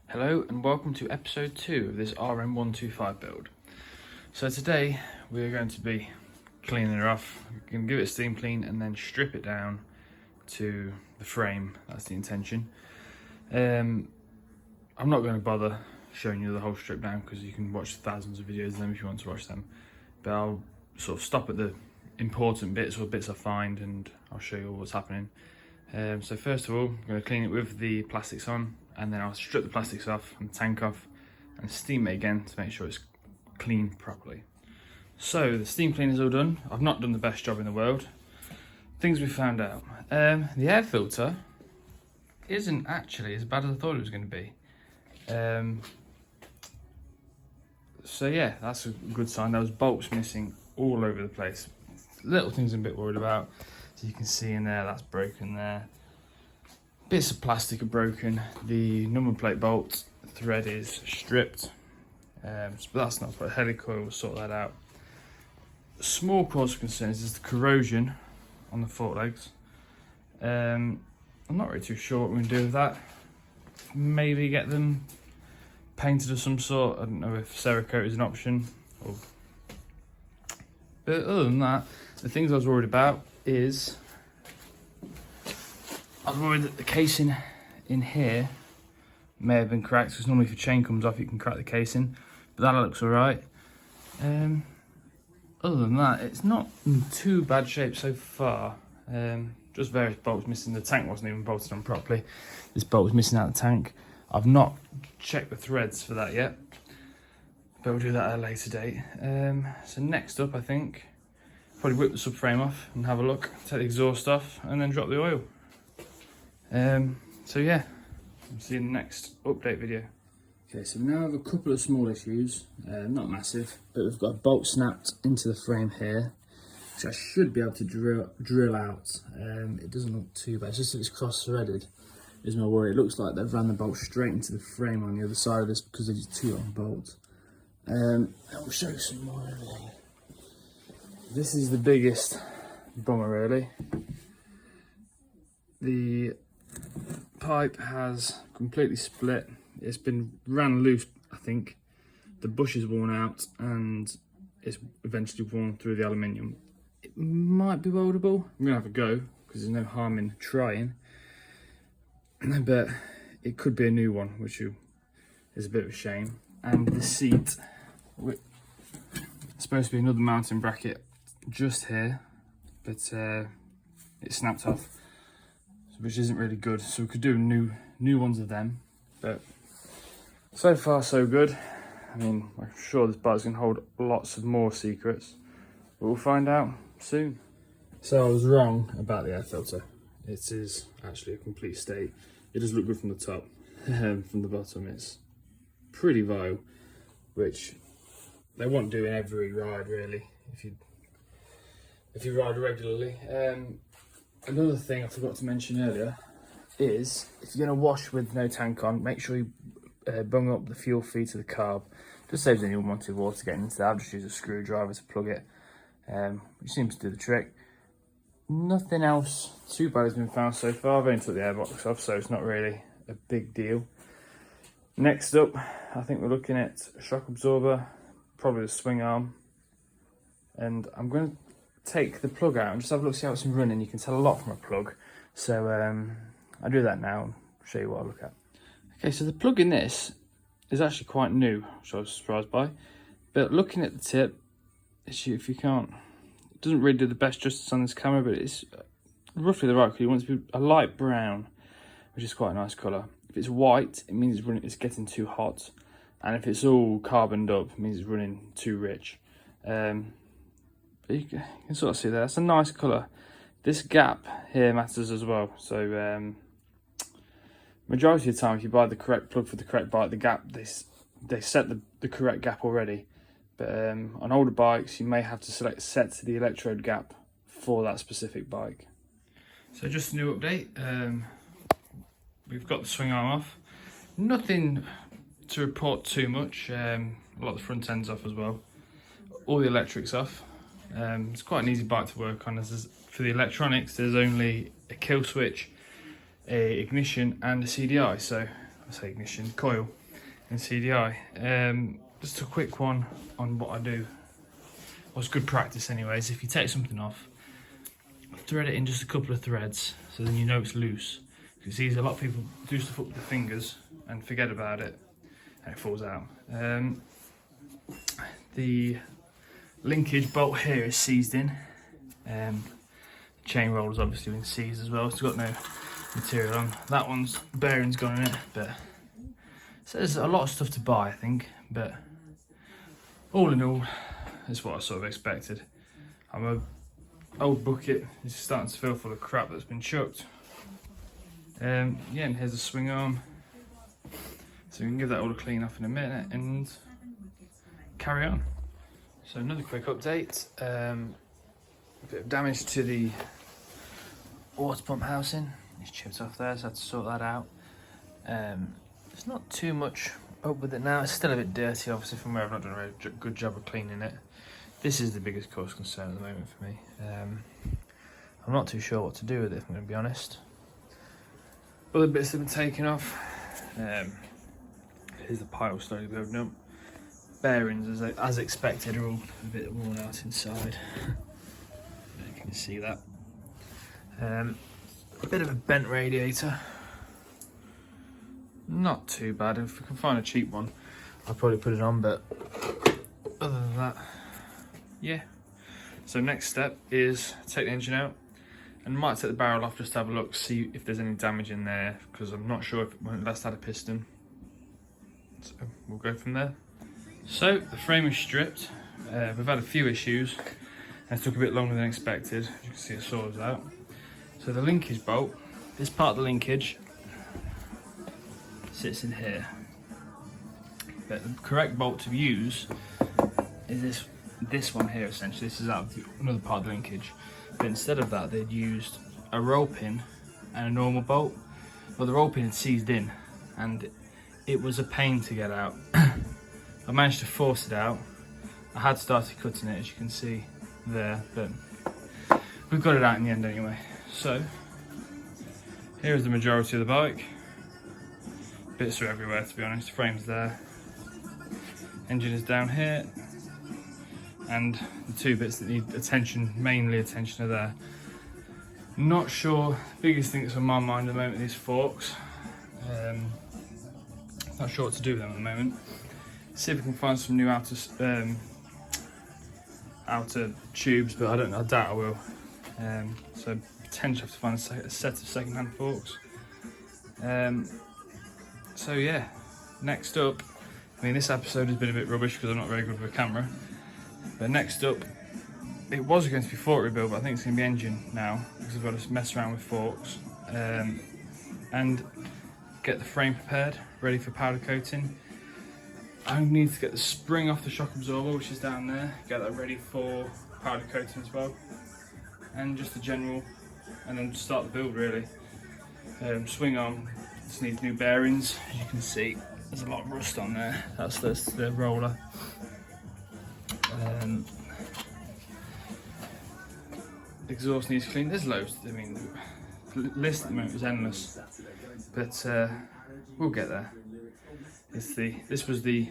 Hello and welcome to episode 2 of this RM125 build. So today we're going to be cleaning her off. We're going to give it a steam clean and then strip it down to the frame. That's the intention. I'm not going to bother showing you the whole strip down because you can watch thousands of videos of them if you want to watch them. But I'll sort of stop at the important bits or bits I find and I'll show you all what's happening. So first of all, I'm going to clean it with the plastics on, and then I'll strip the plastics off and tank off and steam it again to make sure it's clean properly. So the steam clean is all done. I've not done the best job in the world. Things we found out. The air filter isn't actually as bad as I thought it was going to be. So yeah, that's a good sign. There was bolts missing all over the place. Little things I'm a bit worried about. So you can see in there, that's broken there. Bits of plastic are broken. The number plate bolt thread is stripped. But that's not, but helicoil will sort that out. Small cause of concern is the corrosion on the forelegs. I'm not really too sure what we're going to do with that. Maybe get them painted of some sort. I don't know if Cerakote is an option. But other than that, the things I was worried about is I was worried that the casing in here may have been cracked, because normally if your chain comes off you can crack the casing, but that looks alright. Other than that, it's not in too bad shape so far. Just various bolts missing. The tank wasn't even bolted on properly. This bolt was missing out of the tank. I've not checked the threads for that yet, but we'll do that at a later date. So next up, I think probably whip the subframe off and have a look, take the exhaust off and then drop the oil. So yeah, I'll see you in the next update video. Okay, so we now have a couple of small issues, not massive, but we've got a bolt snapped into the frame here, which I should be able to drill out. It doesn't look too bad, it's just that it's cross-threaded is my worry. It looks like they've ran the bolt straight into the frame on the other side of this because there's two long bolts. I'll show you some more really. This is the biggest bummer really. The pipe has completely split. It's been ran loose, I think. The bush is worn out and it's eventually worn through the aluminium. It might be weldable. I'm gonna have a go because there's no harm in trying. But it could be a new one, which is a bit of a shame. And the seat, it's supposed to be another mounting bracket just here, but it snapped off, which isn't really good. So we could do new ones of them, but so far so good. I mean, I'm sure this bike's gonna hold lots of more secrets, but we'll find out soon. So I was wrong about the air filter. It is actually a complete state. It does look good from the top. From the bottom it's pretty vile, which they won't do in every ride really if you ride regularly. Another thing I forgot to mention earlier is if you're going to wash with no tank on, make sure you bung up the fuel feed to the carb. Just saves any unwanted water getting into there. I'll just use a screwdriver to plug it, which seems to do the trick. Nothing else too bad has been found so far. I've only took the airbox off, so it's not really a big deal. Next up, I think we're looking at a shock absorber, probably the swing arm, and I'm going to take the plug out and just have a look, see how it's been running. You can tell a lot from a plug, so I'll do that now and show you what I look at. Okay, so the plug in this is actually quite new, which I was surprised by, but looking at the tip, if you can't, it doesn't really do the best justice on this camera, but it's roughly the right colour. You want it to be a light brown, which is quite a nice colour. If it's white, it means it's getting too hot, and if it's all carboned up, it means it's running too rich. But you can sort of see there, that's a nice colour. This gap here matters as well. So majority of the time, if you buy the correct plug for the correct bike, the gap, they set the correct gap already. But on older bikes, you may have to set the electrode gap for that specific bike. So just a new update. We've got the swing arm off. Nothing to report too much. A lot of the front end's off as well. All the electrics off. It's quite an easy bike to work on. For the electronics, there's only a kill switch, a ignition and a CDI. So ignition coil in CDI. Just a quick one on what I do. Well, it's good practice anyways. If you take something off, thread it in just a couple of threads, so then you know it's loose. It's easy. A lot of people do stuff up with their fingers and forget about it, and it falls out. The linkage bolt here is seized in. Chain roller's obviously been seized as well. It's got no material on. That one's bearing's gone in it, but so there's a lot of stuff to buy, I think. But all in all, it's what I sort of expected. I'm a old bucket is starting to fill full of crap that's been chucked. Yeah, and here's the swing arm. So we can give that all a clean off in a minute and carry on. So another quick update. A bit of damage to the water pump housing. It's chipped off there, so I had to sort that out. There's not too much up with it now. It's still a bit dirty, obviously, from where I've not done a very good job of cleaning it. This is the biggest cause concern at the moment for me. I'm not too sure what to do with it, if I'm going to be honest. Other bits have been taken off. Here's the pile slowly building up. Bearings, as expected, are all a bit worn out inside. You can see that. A bit of a bent radiator. Not too bad. If we can find a cheap one, I'll probably put it on, but other than that, yeah. So next step is take the engine out, and might take the barrel off just to have a look, see if there's any damage in there, because I'm not sure if it last had a piston. So we'll go from there. So the frame is stripped. We've had a few issues, and it took a bit longer than expected. As you can see, it saws out. So the linkage bolt, this part of the linkage sits in here. But the correct bolt to use is this one here, essentially. This is out of another part of the linkage. But instead of that, they'd used a roll pin and a normal bolt. But the roll pin had seized in, and it was a pain to get out. I managed to force it out. I had started cutting it, as you can see there, but we've got it out in the end anyway. So here is the majority of the bike. Bits are everywhere, to be honest. Frame's there. Engine is down here. And the two bits that need attention, mainly attention, are there. Not sure. The biggest thing that's on my mind at the moment is forks. Not sure what to do with them at the moment. See if we can find some new outer tubes, but I doubt I will. So potentially have to find a set of second-hand forks. So yeah, next up, I mean, this episode has been a bit rubbish because I'm not very good with a camera. But next up, it was going to be fork rebuild, but I think it's going to be engine now, because I've got to mess around with forks and get the frame prepared, ready for powder coating. I need to get the spring off the shock absorber, which is down there, get that ready for powder coating as well, and just the general, and then start the build really. Swing arm just needs new bearings. As you can see, there's a lot of rust on there. That's the roller. Exhaust needs clean. There's loads. I mean, the list at the moment is endless, but we'll get there. This was the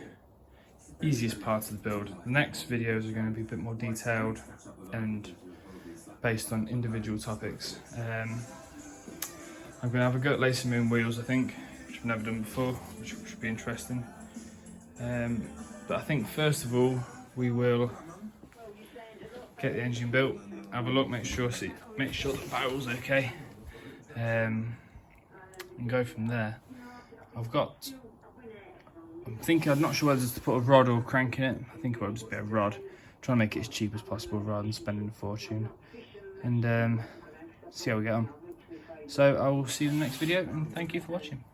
easiest part of the build. The next videos are going to be a bit more detailed and based on individual topics. I'm going to have a go at lacing moon wheels, I think, which I've never done before, which should be interesting. But I think first of all, we will get the engine built, have a look, make sure the barrel's okay, and go from there. I'm not sure whether to put a rod or crank in it. I think I'll just be a rod. Try and make it as cheap as possible rather than spending a fortune. And see how we get on. So I will see you in the next video, and thank you for watching.